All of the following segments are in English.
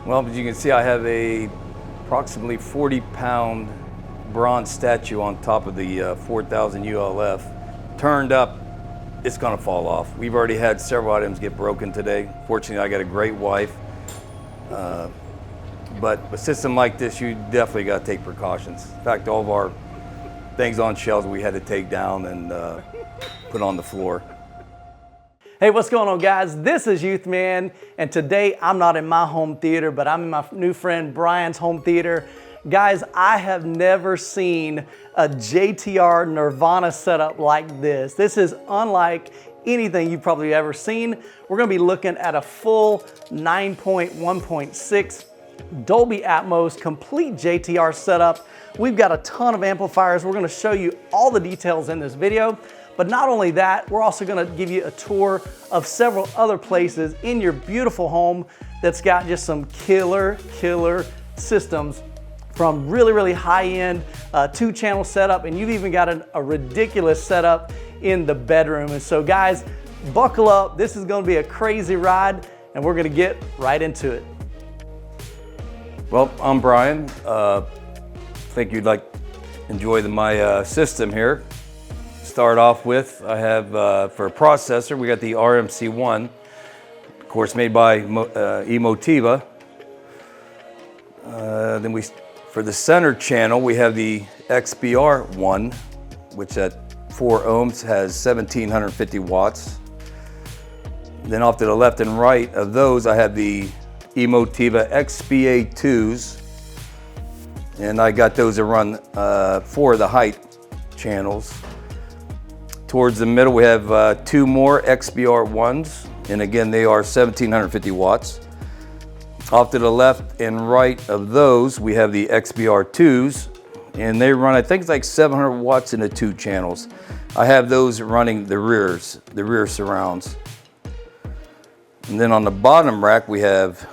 Well, as you can see, I have a approximately 40-pound bronze statue on top of the 4000 ULF. Turned up, it's gonna fall off. We've already had several items get broken today. Fortunately, I got a great wife. But a system like this, you definitely gotta take precautions. In fact, all of our things on shelves we had to take down and put on the floor. Hey, what's going on, guys? This is Youthman, and today I'm not in my home theater, but I'm in my new friend Brian's home theater. Guys, I have never seen a JTR Nirvana setup like this. This is unlike anything you've probably ever seen. We're gonna be looking at a full 9.1.6 Dolby Atmos complete JTR setup. We've got a ton of amplifiers. We're gonna show you all the details in this video. But not only that, we're also gonna give you a tour of several other places in your beautiful home that's got just some killer systems, from really high-end 2-channel setup, and you've even got a ridiculous setup in the bedroom. And so guys, buckle up. This is gonna be a crazy ride, and we're gonna get right into it. Well, I'm Brian. Think you'd like enjoy my system here. Start off with, I have for a processor, we got the RMC1, of course made by Emotiva. Then for the center channel, we have the XBR1, which at 4 ohms has 1750 watts. Then off to the left and right of those, I have the Emotiva XBA2s, and I got those to run 4 of the height channels. Towards the middle, we have 2 more XBR1s, and again, they are 1750 watts. Off to the left and right of those, we have the XBR2s, and they run, I think it's like 700 watts in the 2 channels. I have those running the rear surrounds. And then on the bottom rack, we have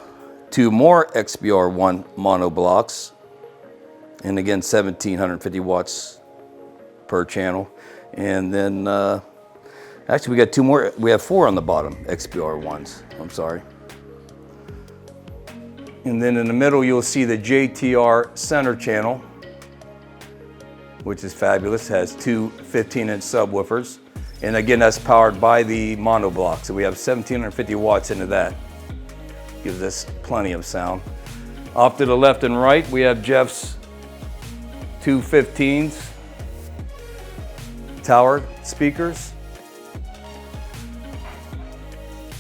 2 more XBR1 mono blocks, and again, 1750 watts per channel. And then, actually we got 2 more, we have 4 on the bottom, XBR1s, I'm sorry. And then in the middle, you'll see the JTR center channel, which is fabulous, has 2 15-inch subwoofers. And again, that's powered by the mono block. So we have 1750 watts into that. Gives us plenty of sound. Off to the left and right, we have Jeff's 2 15s. Tower speakers.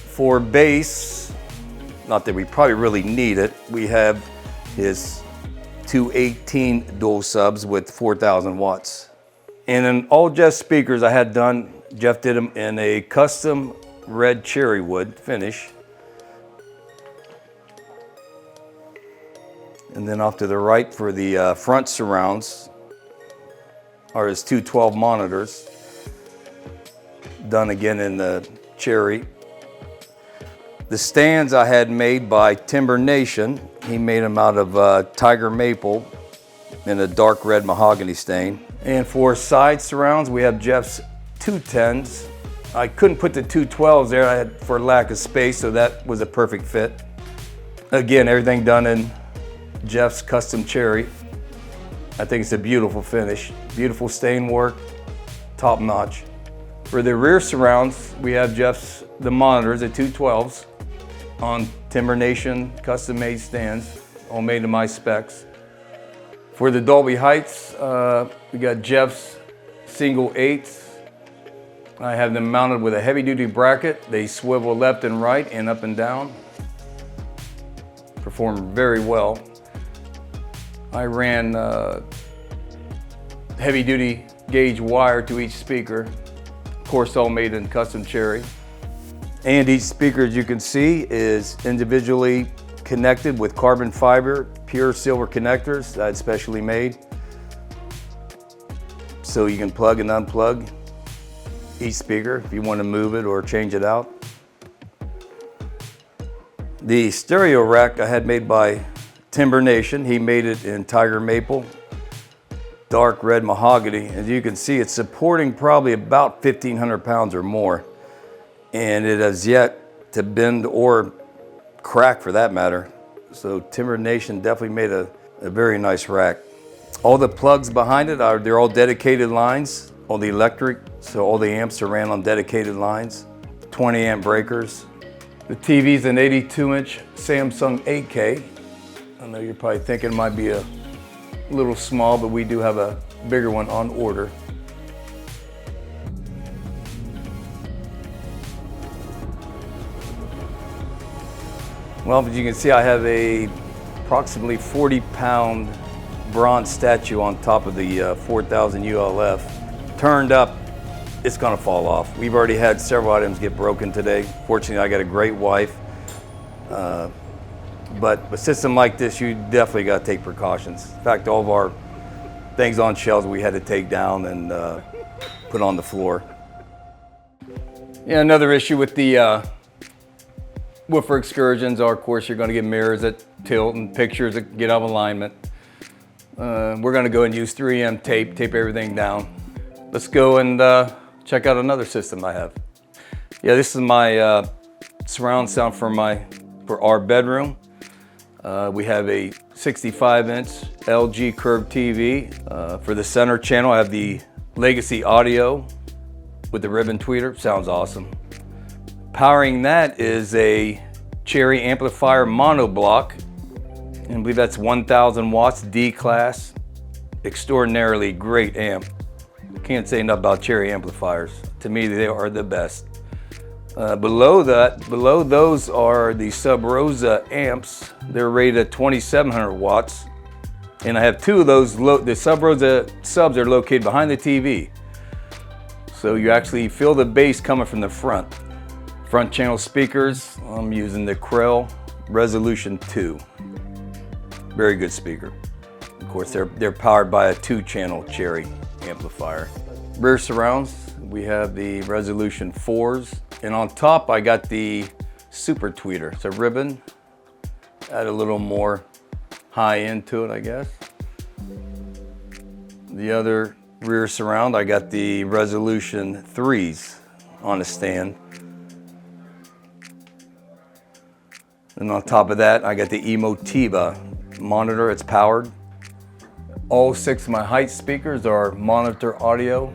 For bass, not that we probably really need it, we have his 2 18 dual subs with 4000 watts. And in all Jeff's speakers I had done, Jeff did them in a custom red cherry wood finish. And then off to the right for the front surrounds are his 2 12 monitors, done again in the cherry. The stands I had made by Timber Nation. He made them out of tiger maple in a dark red mahogany stain. And for side surrounds, we have Jeff's 210s. I couldn't put the 212s there for lack of space, so that was a perfect fit. Again, everything done in Jeff's custom cherry. I think it's a beautiful finish. Beautiful stain work, top notch. For the rear surrounds, we have the monitors, the 212s, on Timber Nation custom made stands, all made to my specs. For the Dolby heights, we got Jeff's single 8s. I have them mounted with a heavy duty bracket. They swivel left and right and up and down. Perform very well. I ran heavy duty gauge wire to each speaker. Of course, all made in custom cherry. And each speaker, as you can see, is individually connected with carbon fiber, pure silver connectors that I specially made. So you can plug and unplug each speaker if you want to move it or change it out. The stereo rack I had made by Timber Nation. He made it in tiger maple, dark red mahogany. As you can see, it's supporting probably about 1,500 pounds or more. And it has yet to bend or crack, for that matter. So Timber Nation definitely made a very nice rack. All the plugs behind it they're all dedicated lines, all the electric, so all the amps are ran on dedicated lines, 20 amp breakers. The TV's an 82-inch Samsung 8K. I know you're probably thinking it might be a little small, but we do have a bigger one on order. Well, as you can see, I have a approximately 40-pound bronze statue on top of the 4000 ULF. Turned up, it's gonna fall off. We've already had several items get broken today. Fortunately, I got a great wife. But a system like this, you definitely gotta take precautions. In fact, all of our things on shelves we had to take down and put on the floor. Yeah, another issue with the woofer excursions are, of course, you're gonna get mirrors that tilt and pictures that get out of alignment. We're gonna go and use 3M tape everything down. Let's go and check out another system I have. Yeah, this is my surround sound for our bedroom. We have a 65-inch LG curved TV. For the center channel, I have the Legacy Audio with the ribbon tweeter. Sounds awesome. Powering that is a Cherry Amplifier mono block. And I believe that's 1000 watts, D-class. Extraordinarily great amp. Can't say enough about Cherry Amplifiers. To me, they are the best. Below those are the Sub Rosa amps. They're rated at 2700 watts. And I have two of those. The Sub Rosa subs are located behind the TV. So you actually feel the bass coming from the front. Front channel speakers, I'm using the Krell Resolution 2. Very good speaker. Of course, they're powered by a 2-channel Cherry amplifier. Rear surrounds, we have the Resolution 4s. And on top, I got the Super Tweeter. It's a ribbon. Add a little more high end to it, I guess. The other rear surround, I got the Resolution 3s on a stand. And on top of that, I got the Emotiva monitor. It's powered. All 6 of my height speakers are monitor audio.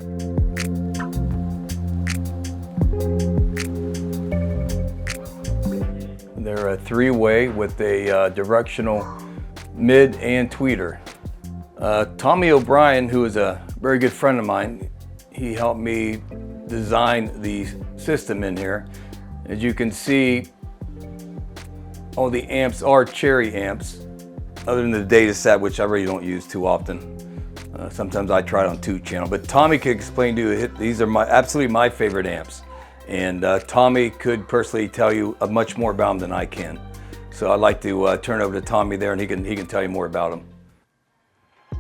They're a 3-way with a directional mid and tweeter. Tommy O'Brien, who is a very good friend of mine, he helped me design the system in here. As you can see, all the amps are Cherry amps, other than the data set, which I really don't use too often. Sometimes I try it on 2-channel, but Tommy could explain to you, these are absolutely my favorite amps. And Tommy could personally tell you much more about them than I can. So I'd like to turn over to Tommy there, and he can tell you more about them.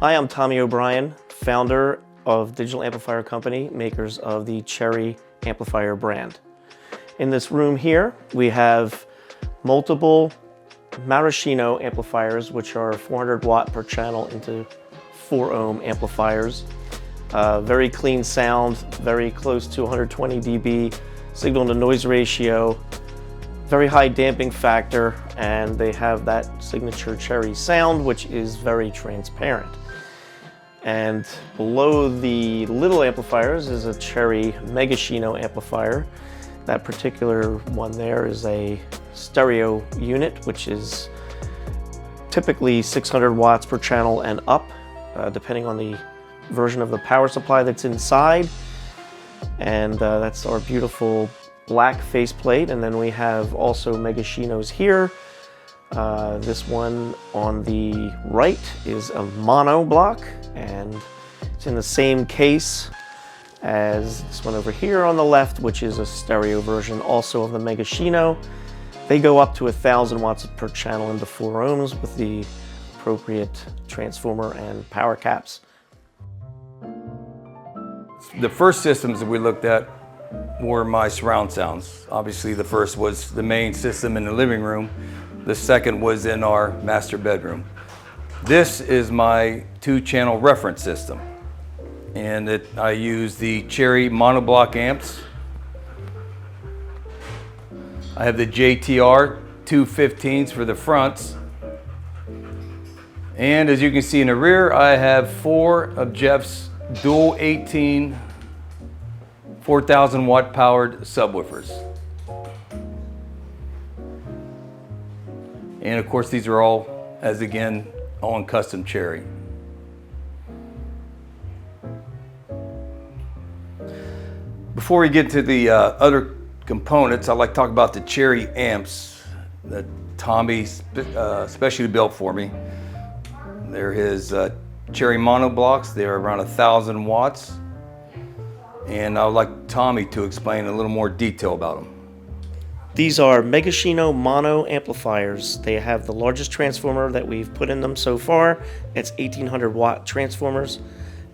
Hi, I'm Tommy O'Brien, founder of Digital Amplifier Company, makers of the Cherry Amplifier brand. In this room here, we have multiple Maraschino amplifiers, which are 400 watt per channel into 4 ohm amplifiers. Very clean sound, very close to 120 dB signal to noise ratio, very high damping factor, and they have that signature Cherry sound, which is very transparent. And below the little amplifiers is a Cherry Megashino amplifier. That particular one there is a stereo unit, which is typically 600 watts per channel and up, depending on the version of the power supply that's inside. And that's our beautiful black faceplate. And then we have also Megashinos here. This one on the right is a mono block, and it's in the same case as this one over here on the left, which is a stereo version also of the Megashino. They go up to 1000 watts per channel into 4 ohms with the appropriate transformer and power caps. The first systems that we looked at were my surround sounds. Obviously, the first was the main system in the living room. The second was in our master bedroom. This is my 2-channel reference system. And I use the Cherry monoblock amps. I have the JTR 215s for the fronts. And as you can see in the rear, I have 4 of Jeff's dual 18 4,000 watt powered subwoofers. And of course these are all, as again, all in custom Cherry. Before we get to the other components, I'd like to talk about the Cherry amps that Tommy specially built for me. They're his Cherry mono blocks. They're around 1,000 watts. And I would like Tommy to explain a little more detail about them. These are Megashino mono amplifiers. They have the largest transformer that we've put in them so far. It's 1,800 watt transformers.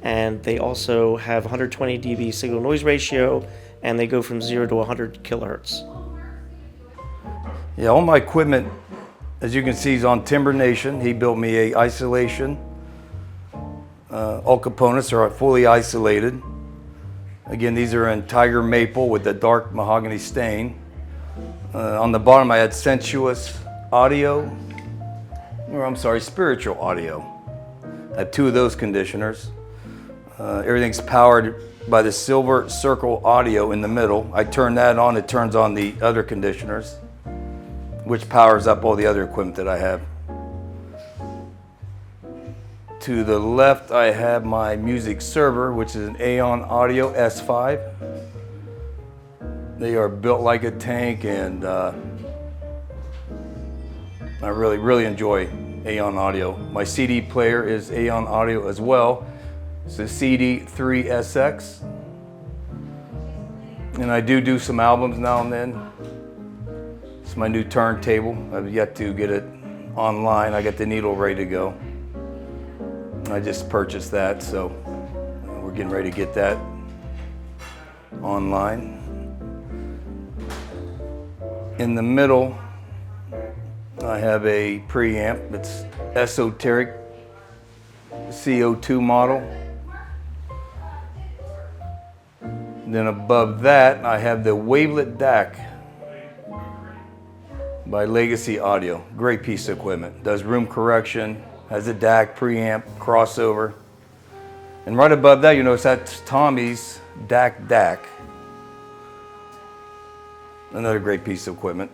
And they also have 120 dB signal noise ratio, and they go from 0 to 100 kilohertz. Yeah, all my equipment, as you can see, is on Timber Nation. He built me a isolation. All components are fully isolated. Again, these are in tiger maple with the dark mahogany stain. On the bottom I had Spiritual Audio. I have 2 of those conditioners. Everything's powered by the Silver Circle Audio in the middle. I turn that on, it turns on the other conditioners, which powers up all the other equipment that I have. To the left I have my music server, which is an Aeon Audio S5. They are built like a tank, and I really enjoy Aeon Audio. My CD player is Aeon Audio as well. It's a CD3SX. And I do some albums now and then. It's my new turntable. I've yet to get it online. I got the needle ready to go. I just purchased that, so we're getting ready to get that online. In the middle, I have a preamp. It's Esoteric CO2 model. Then above that, I have the Wavelet DAC by Legacy Audio. Great piece of equipment. Does room correction, has a DAC, preamp, crossover. And right above that, you notice that's Tommy's DAC. Another great piece of equipment.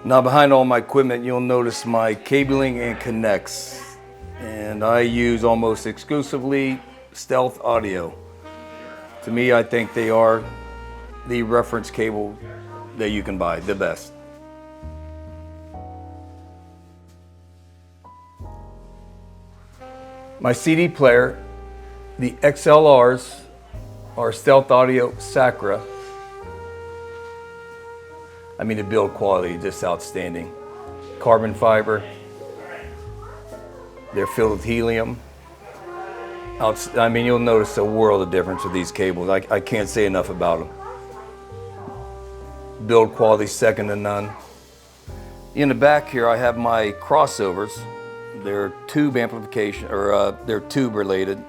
Now behind all my equipment, you'll notice my cabling and connects. And I use almost exclusively Stealth Audio. To me, I think they are the reference cable that you can buy, the best. My CD player, the XLRs, are Stealth Audio Sacra. I mean, the build quality, just outstanding. Carbon fiber. They're filled with helium. I mean, you'll notice a world of difference with these cables. I can't say enough about them. Build quality second to none. In the back here, I have my crossovers. They're tube amplification, or they're tube related,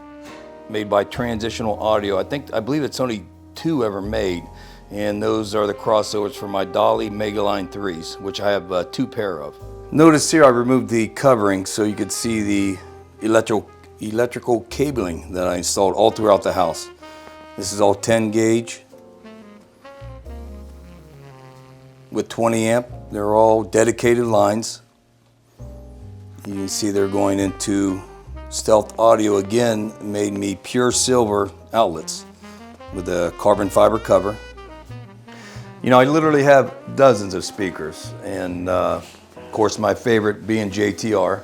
made by Transitional Audio. I believe it's only 2 ever made, and those are the crossovers for my Dolly Megaline 3s, which I have 2 pair of. Notice here I removed the covering so you could see the electrical cabling that I installed all throughout the house. This is all 10 gauge with 20 amp. They're all dedicated lines. You can see they're going into Stealth Audio, again, made me pure silver outlets with a carbon fiber cover. You know, I literally have dozens of speakers, and of course my favorite being JTR.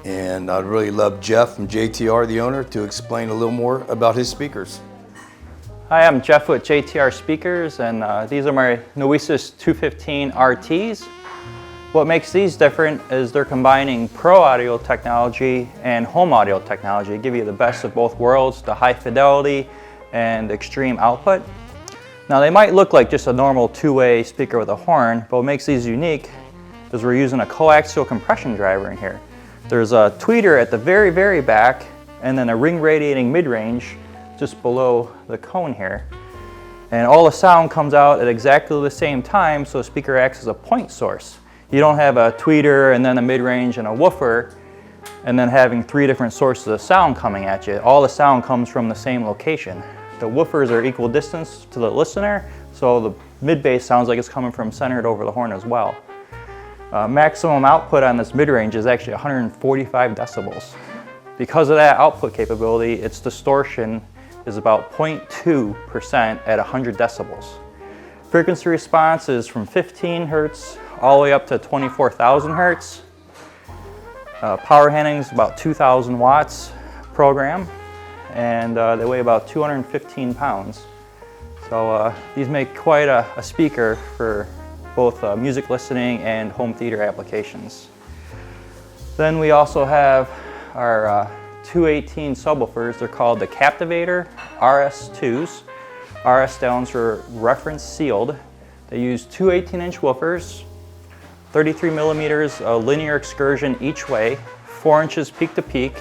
And I'd really love Jeff from JTR, the owner, to explain a little more about his speakers. Hi, I'm Jeff with JTR Speakers, and these are my Noesis 215 RTs. What makes these different is they're combining pro audio technology and home audio technology to give you the best of both worlds, the high fidelity and extreme output. Now they might look like just a normal 2-way speaker with a horn, but what makes these unique is we're using a coaxial compression driver in here. There's a tweeter at the very, very back, and then a ring radiating mid-range just below the cone here. And all the sound comes out at exactly the same time, so the speaker acts as a point source. You don't have a tweeter and then a mid-range and a woofer, and then having 3 different sources of sound coming at you. All the sound comes from the same location. The woofers are equal distance to the listener, so the mid-bass sounds like it's coming from centered over the horn as well. Maximum output on this mid-range is actually 145 decibels. Because of that output capability, its distortion is about 0.2% at 100 decibels. Frequency response is from 15 hertz all the way up to 24,000 hertz. Power handling is about 2,000 watts program, and they weigh about 215 pounds. So these make quite a speaker for both music listening and home theater applications. Then we also have our 218 subwoofers. They're called the Captivator RS2s. RS stands for reference sealed. They use two 18-inch woofers, 33 millimeters linear excursion each way, 4 inches peak to peak,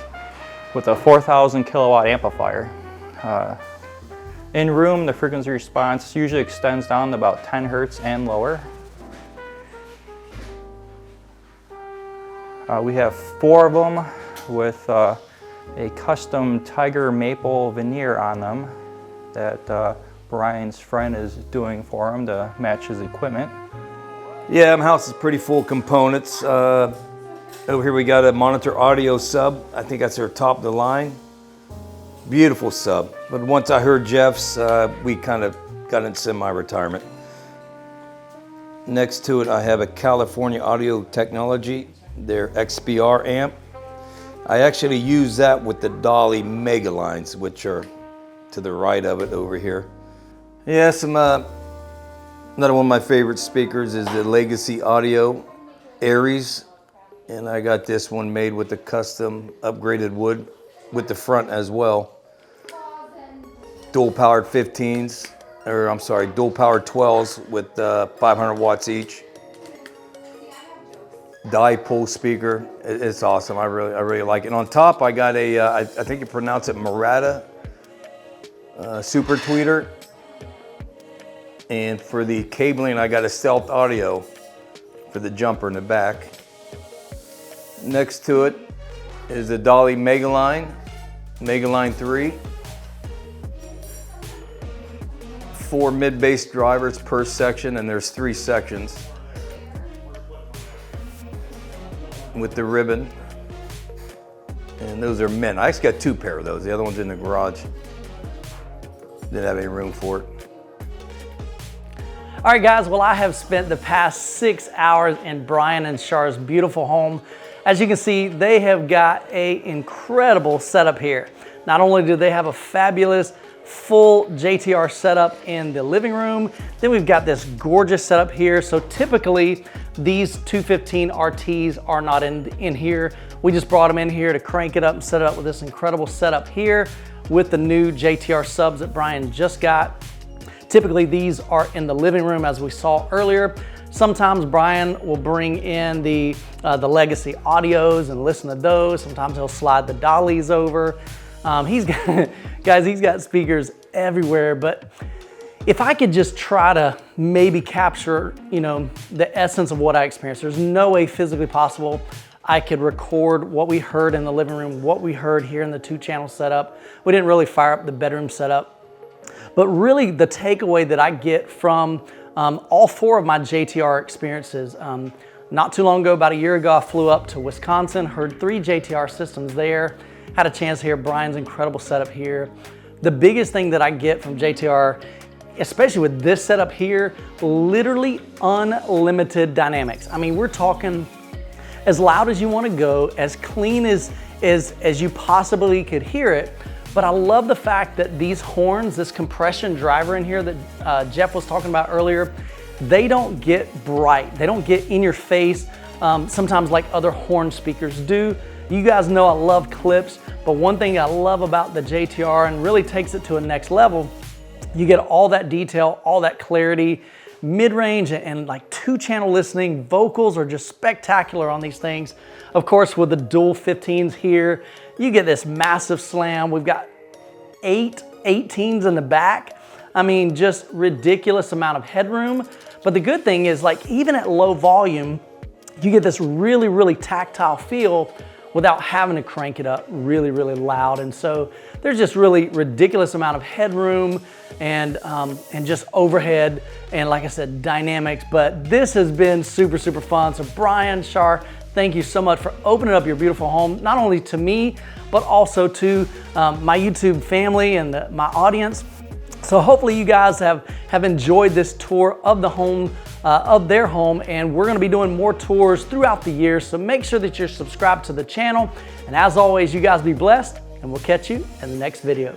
with a 4,000 kilowatt amplifier. In room, the frequency response usually extends down to about 10 hertz and lower. We have 4 of them with a custom tiger maple veneer on them that Brian's friend is doing for him to match his equipment. Yeah, my house is pretty full of components. Over here we got a monitor audio sub. I think that's our top of the line. Beautiful sub. But once I heard Jeff's, we kind of got into semi-retirement. Next to it, I have a California Audio Technology, their XBR amp. I actually use that with the Dolby Mega lines, which are to the right of it over here. Yeah, another one of my favorite speakers is the Legacy Audio Aries. And I got this one made with the custom upgraded wood with the front as well. Dual powered 15s, or I'm sorry, dual powered 12s with 500 watts each. Dipole speaker, it's awesome. I really like it. And on top, I got a, I think you pronounce it Marantz super tweeter. And for the cabling, I got a Stealth Audio for the jumper in the back. Next to it is the Dolby Mega Line 3. 4 mid-bass drivers per section, and there's 3 sections with the ribbon. And those are mint. I actually got 2 pair of those. The other one's in the garage. Didn't have any room for it. All right, guys, well, I have spent the past 6 hours in Brian and Char's beautiful home. As you can see, they have got an incredible setup here. Not only do they have a fabulous full JTR setup in the living room, then we've got this gorgeous setup here. So typically, these 215 RTs are not in here. We just brought them in here to crank it up and set it up with this incredible setup here with the new JTR subs that Brian just got. Typically, these are in the living room, as we saw earlier. Sometimes Brian will bring in the Legacy Audios and listen to those. Sometimes he'll slide the dollies over. He's got speakers everywhere, but if I could just try to maybe capture, the essence of what I experienced, there's no way physically possible I could record what we heard in the living room, what we heard here in the 2-channel setup. We didn't really fire up the bedroom setup. But really, the takeaway that I get from all 4 of my JTR experiences, not too long ago, about a year ago, I flew up to Wisconsin, heard 3 JTR systems there, had a chance to hear Brian's incredible setup here. The biggest thing that I get from JTR, especially with this setup here, literally unlimited dynamics. I mean, we're talking as loud as you want to go, as clean as you possibly could hear it. But I love the fact that these horns, this compression driver in here that Jeff was talking about earlier, they don't get bright. They don't get in your face sometimes like other horn speakers do. You guys know I love clips, but one thing I love about the JTR and really takes it to a next level, you get all that detail, all that clarity, mid-range and like 2-channel listening. Vocals are just spectacular on these things. Of course, with the dual 15s here, you get this massive slam. We've got 8 18s in the back. I mean, just ridiculous amount of headroom. But the good thing is, like, even at low volume, you get this really, really tactile feel without having to crank it up really, really loud. And so there's just really ridiculous amount of headroom and just overhead and, like I said, dynamics. But this has been super, super fun. So Brian, Shar, thank you so much for opening up your beautiful home, not only to me, but also to my YouTube family and my audience. So hopefully you guys have enjoyed this tour of the home, of their home, and we're gonna be doing more tours throughout the year. So make sure that you're subscribed to the channel. And as always, you guys be blessed, and we'll catch you in the next video.